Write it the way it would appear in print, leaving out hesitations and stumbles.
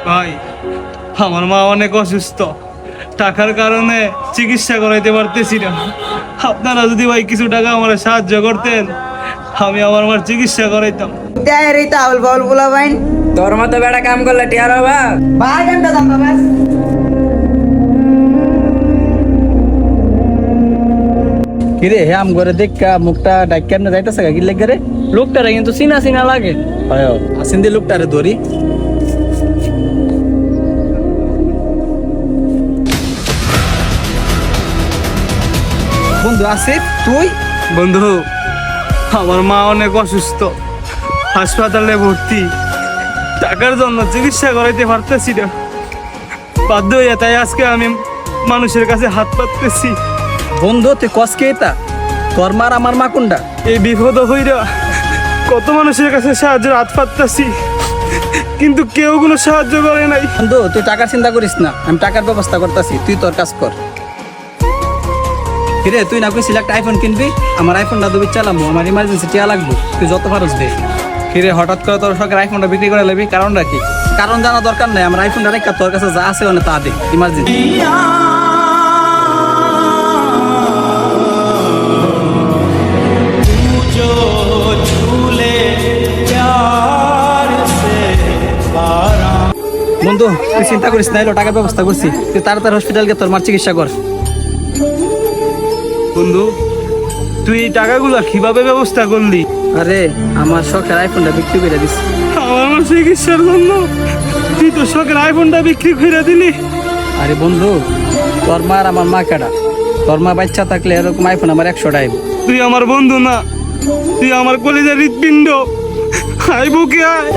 ভাই, আমার মা অনেক অসুস্থ, টাকার কারণে চিকিৎসা করাইতে পারতেছি না। আপনারা যদি ভাই কিছু টাকা আমার সাহায্য করতেন, আমি আমার মার চিকিৎসা করাইতাম। তাহলে বল বলা ভাই, তোর মতো বেড়া কাম করলে টিয়ার হবা। ভাই ঘন্টা দাম বাস। কিরে হে আম ঘরে দেখা মুখটা ডাক কেমনে যাইতেছে কি লেগে রে? লোকটারে কিন্তু চিনা চিনা লাগে। আসেন দিয়ে লোকটারে ধরি। বন্ধু আসিফ তুই? বন্ধু, আমার মা অনেক অসুস্থ, হাসপাতালে ভর্তি। টাকার জন্য চিকিৎসা করাইতে পারতেছি না, বাধ্য হইয়া তাই আজকে আমি মানুষের কাছে হাত পাততেছি। বন্ধু তুই কসকে এটা তোর মার আমার মা কোনটা? এই বিপদ হইরা কত মানুষের কাছে সাহায্যের হাত পাততেছি, কিন্তু কেউ কোনো সাহায্য করে নাই। বন্ধু তুই টাকার চিন্তা করিস না, আমি টাকার ব্যবস্থা করতেছি, তুই তোর কাজ কর। কিরে তুই না কইছিস একটা আইফোন কিনবি? আমার আইফোনটা দুবি চালাবো, আমার ইমার্জেন্সি টিয়া লাগবে, তুই যত পারস দে। কিরে হঠাৎ করে তোর শখের আইফোনটা বিক্রি করে নেবি, কারণটা কি? কারণ জানা দরকার নাই, আমার আইফোনটা রেখা তোর কাছে যা আছে ওনে তা দে, ইমার্জেন্সি। বন্ধু তুই চিন্তা করিস না, এলো টাকার ব্যবস্থা করছি, তুই তাড়াতাড়ি হসপিটাল গিয়ে তোর মার চিকিৎসা কর। বন্ধু, তুই এই টাকাগুলা কিভাবে ব্যবস্থা করলি? আরে আমার শখের আইফোনটা বিক্রি করে দিস। আমার চিকিৎসার জন্য তুই তো শখের আইফোনটা বিক্রি করে দিলি? আরে বন্ধু তোর মা আর আমার মা কেডা? তোর মা বাচ্চা থাকলে এরকম আইফোন আমার 100টা আইব। তুই আমার বন্ধু না, তুই আমার কলেজের হৃৎপিণ্ড। আয় বুকে আয়।